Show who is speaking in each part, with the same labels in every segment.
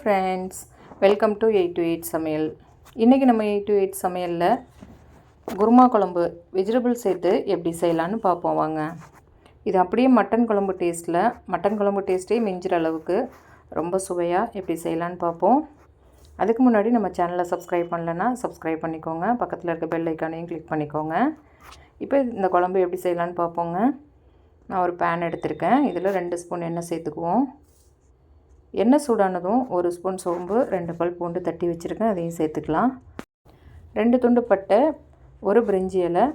Speaker 1: Friends, welcome to 8 to 8 சமையல். இன்றைக்கி நம்ம 8 to 8 சமையலில் குருமா குழம்பு வெஜிடபிள் சேர்த்து எப்படி செய்யலான்னு பார்ப்போம் வாங்க. இது அப்படியே மட்டன் குழம்பு டேஸ்ட்டே மிஞ்சிற அளவுக்கு ரொம்ப சுவையாக எப்படி செய்யலான்னு பார்ப்போம். அதுக்கு முன்னாடி நம்ம சேனலை சப்ஸ்கிரைப் பண்ணலைன்னா சப்ஸ்கிரைப் பண்ணிக்கோங்க. பக்கத்தில் இருக்க பெல் ஐக்கானையும் கிளிக் பண்ணிக்கோங்க. இப்போ இந்த குழம்பு எப்படி செய்யலான்னு பார்ப்போங்க. நான் ஒரு பேன் எடுத்திருக்கேன். இதில் 2 ஸ்பூன் எண்ணெய் சேர்த்துக்குவோம். எண்ணெய் சூடானதும் 1 ஸ்பூன் சோம்பு, 2 பல் பூண்டு தட்டி வச்சுருக்கேன், அதையும் சேர்த்துக்கலாம். 2 துண்டு பட்டை, 1 பிரிஞ்சி இலை,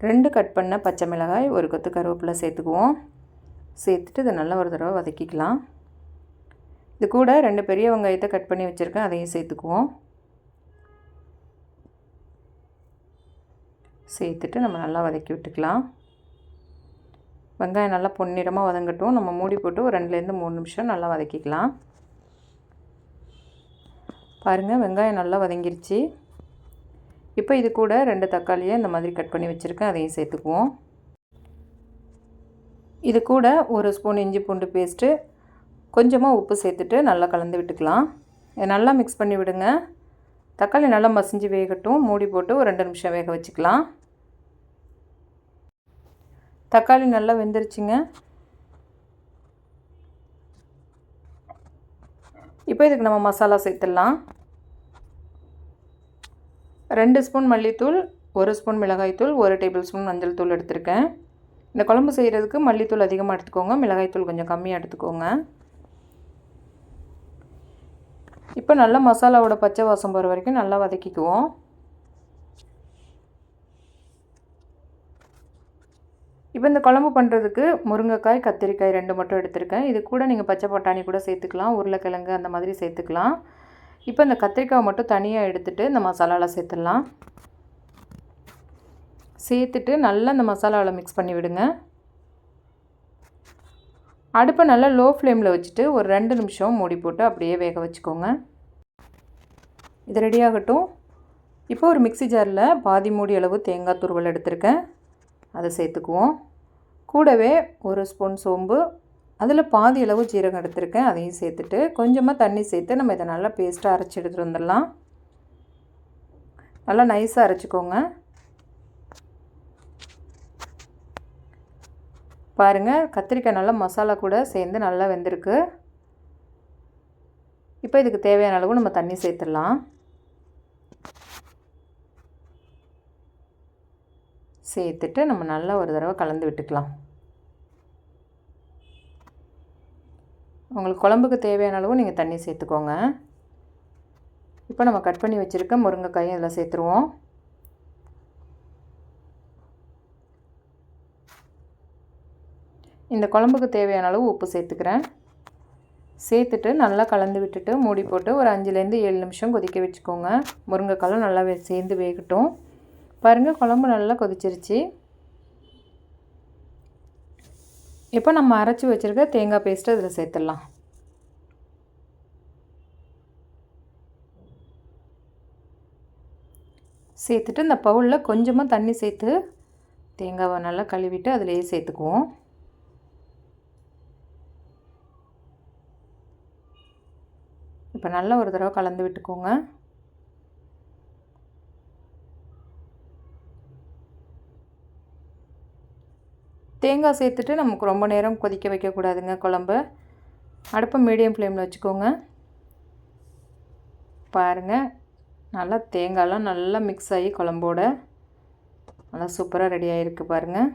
Speaker 1: 2 கட் பண்ண பச்சை மிளகாய், 1 கொத்து கருவேப்பிலை சேர்த்துக்குவோம். சேர்த்துட்டு இதை நல்லா ஒரு தடவை வதக்கிக்கலாம். இது கூட 2 பெரிய வெங்காயத்தை கட் பண்ணி வச்சுருக்கேன், அதையும் சேர்த்துக்குவோம். சேர்த்துட்டு நம்ம நல்லா வதக்கி விட்டுக்கலாம். வெங்காயம் நல்லா பொன்னிறமாக வதங்கட்டும். நம்ம மூடி போட்டு ஒரு 2லேருந்து 3 நிமிஷம் நல்லா வதக்கிக்கலாம். பாருங்கள், வெங்காயம் நல்லா வதங்கிருச்சு. இப்போ இது கூட 2 தக்காளியை இந்த மாதிரி கட் பண்ணி வச்சுருக்கேன், அதையும் சேர்த்துக்குவோம். இது கூட 1 ஸ்பூன் இஞ்சி பூண்டு பேஸ்ட்டு, கொஞ்சமாக உப்பு சேர்த்துட்டு நல்லா கலந்து விட்டுக்கலாம். இதை நல்லா மிக்ஸ் பண்ணி விடுங்க. தக்காளி நல்லா மசிஞ்சு வேகட்டும். மூடி போட்டு ஒரு 2 நிமிஷம் வேக வச்சுக்கலாம். தக்காளி நல்லா வெந்துருச்சுங்க. இப்போ இதுக்கு நம்ம மசாலா சேர்த்துடலாம். 2 ஸ்பூன் மல்லித்தூள், 1 ஸ்பூன் மிளகாய்த்தூள், 1 டேபிள் ஸ்பூன் மஞ்சள் தூள் எடுத்திருக்கேன். இந்த குழம்பு செய்கிறதுக்கு மல்லித்தூள் அதிகமாக எடுத்துக்கோங்க, மிளகாய்த்தூள் கொஞ்சம் கம்மியாக எடுத்துக்கோங்க. இப்போ நல்லா மசாலாவோட பச்சை வாசம் போகிற வரைக்கும் நல்லா வதக்கிக்குவோம். இப்போ இந்த குழம்பு பண்ணுறதுக்கு முருங்கைக்காய், கத்திரிக்காய் 2 மட்டும் எடுத்திருக்கேன். இது கூட நீங்கள் பச்சை பட்டாணி கூட சேர்த்துக்கலாம், உருளைக்கிழங்கு அந்த மாதிரி சேர்த்துக்கலாம். இப்போ இந்த கத்திரிக்காய் மட்டும் தனியாக எடுத்துகிட்டு இந்த மசாலாவில் சேர்த்துடலாம். சேர்த்துட்டு நல்லா இந்த மசாலாவில் மிக்ஸ் பண்ணி விடுங்க. அடுப்பை நல்லா லோ ஃப்ளேமில் வச்சுட்டு ஒரு 2 நிமிஷம் மூடி போட்டு அப்படியே வேக வச்சுக்கோங்க. இது ரெடியாகட்டும். இப்போ ஒரு மிக்ஸி ஜாரில் பாதி மூடி அளவு தேங்காய் துருவல் எடுத்திருக்கேன், அதை சேர்த்துக்குவோம். கூடவே 1 ஸ்பூன் சோம்பு, அதில் பாதி அளவு ஜீரகம் எடுத்திருக்கேன், அதையும் சேர்த்துட்டு கொஞ்சமாக தண்ணி சேர்த்து நம்ம இதை நல்லா பேஸ்ட்டாக அரைச்சி எடுத்துகிட்டு வந்துடலாம். நல்லா நைஸாக அரைச்சிக்கோங்க. பாருங்கள், கத்திரிக்காய் நல்லா மசாலா கூட சேர்ந்து நல்லா வெந்திருக்கு. இப்போ இதுக்கு தேவையான அளவு நம்ம தண்ணி சேர்த்துடலாம். சேர்த்துட்டு நம்ம நல்லா ஒரு தடவை கலந்து விட்டுக்கலாம். உங்களுக்கு குழம்புக்கு தேவையான அளவு நீங்கள் தண்ணி சேர்த்துக்கோங்க. இப்போ நம்ம கட் பண்ணி வச்சுருக்க முருங்கைக்காயும் இதில் சேர்த்துருவோம். இந்த குழம்புக்கு தேவையான அளவு உப்பு சேர்த்துக்கிறேன். சேர்த்துட்டு நல்லா கலந்து விட்டுட்டு மூடி போட்டு ஒரு 5லேருந்து 7 நிமிஷம் கொதிக்க வச்சுக்கோங்க. முருங்கைக்காயும் நல்லா சேர்ந்து வேகட்டும். பாருங்கள், குழம்பு நல்லா கொதிச்சிருச்சு. இப்போ நம்ம அரைச்சி வச்சுருக்க தேங்காய் பேஸ்ட்டு இதில் சேர்த்துடலாம். சேர்த்துட்டு இந்த பவுலில் கொஞ்சமாக தண்ணி சேர்த்து தேங்காவை நல்லா கழுவிட்டு அதிலேயே சேர்த்துக்குவோம். இப்போ நல்லா ஒரு தடவை கலந்து விட்டுக்கோங்க. தேங்காய் சேர்த்துட்டு நமக்கு ரொம்ப நேரம் கொதிக்க வைக்கக்கூடாதுங்க குழம்பு. அடுப்பை மீடியம் ஃப்ளேமில் வச்சுக்கோங்க. பாருங்கள், நல்லா தேங்காயெலாம் நல்லா மிக்ஸ் ஆகி குழம்போட நல்லா சூப்பராக ரெடி ஆகிருக்கு பாருங்கள்.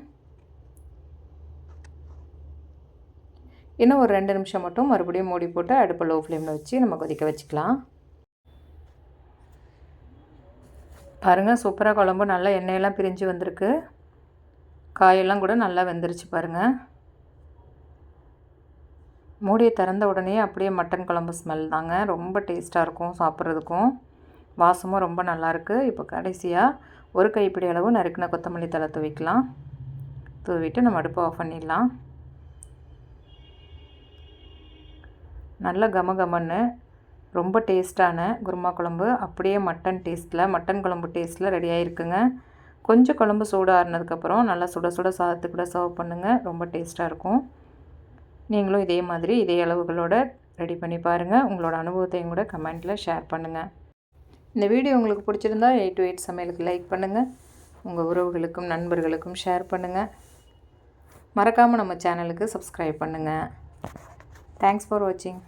Speaker 1: இன்னும் ஒரு 2 நிமிஷம் மட்டும் மறுபடியும் மூடி போட்டு அடுப்பை லோ ஃப்ளேமில் வச்சு நம்ம கொதிக்க வச்சுக்கலாம். பாருங்கள், சூப்பராக குழம்பு நல்லா எண்ணெயெல்லாம் பிரிஞ்சு வந்திருக்கு. காயெல்லாம் கூட நல்லா வெந்துருச்சு பாருங்கள். மூடியை திறந்த உடனே அப்படியே மட்டன் குழம்பு ஸ்மெல் தாங்க. ரொம்ப டேஸ்ட்டாக இருக்கும், சாப்பிட்றதுக்கும் வாசமும் ரொம்ப நல்லாயிருக்கு. இப்போ கடைசியாக ஒரு கைப்பிடி அளவு நறுக்கின கொத்தமல்லி தழை தூவிக்கலாம். தூவிட்டு நம்ம அடுப்பை ஆஃப் பண்ணிடலாம். நல்லா கமகமன்னு ரொம்ப டேஸ்ட்டான குருமா குழம்பு அப்படியே மட்டன் குழம்பு டேஸ்ட்டில் ரெடி ஆகிருக்குங்க. கொஞ்சம் குழம்பு சூடு ஆறுனதுக்கப்புறம் நல்லா சுட சுட சாதத்துக்கு கூட சர்வ் பண்ணுங்கள். ரொம்ப டேஸ்ட்டாக இருக்கும். நீங்களும் இதே மாதிரி இதே அளவுகளோட ரெடி பண்ணி பாருங்கள். உங்களோட அனுபவத்தையும் கூட கமெண்ட்டில் ஷேர் பண்ணுங்கள். இந்த வீடியோ உங்களுக்கு பிடிச்சிருந்தா 8 to 8 சமையலுக்கு லைக் பண்ணுங்கள். உங்கள் உறவுகளுக்கும் நண்பர்களுக்கும் ஷேர் பண்ணுங்கள். மறக்காமல் நம்ம சேனலுக்கு சப்ஸ்கிரைப் பண்ணுங்கள். தேங்க்ஸ் ஃபார் வாட்சிங்.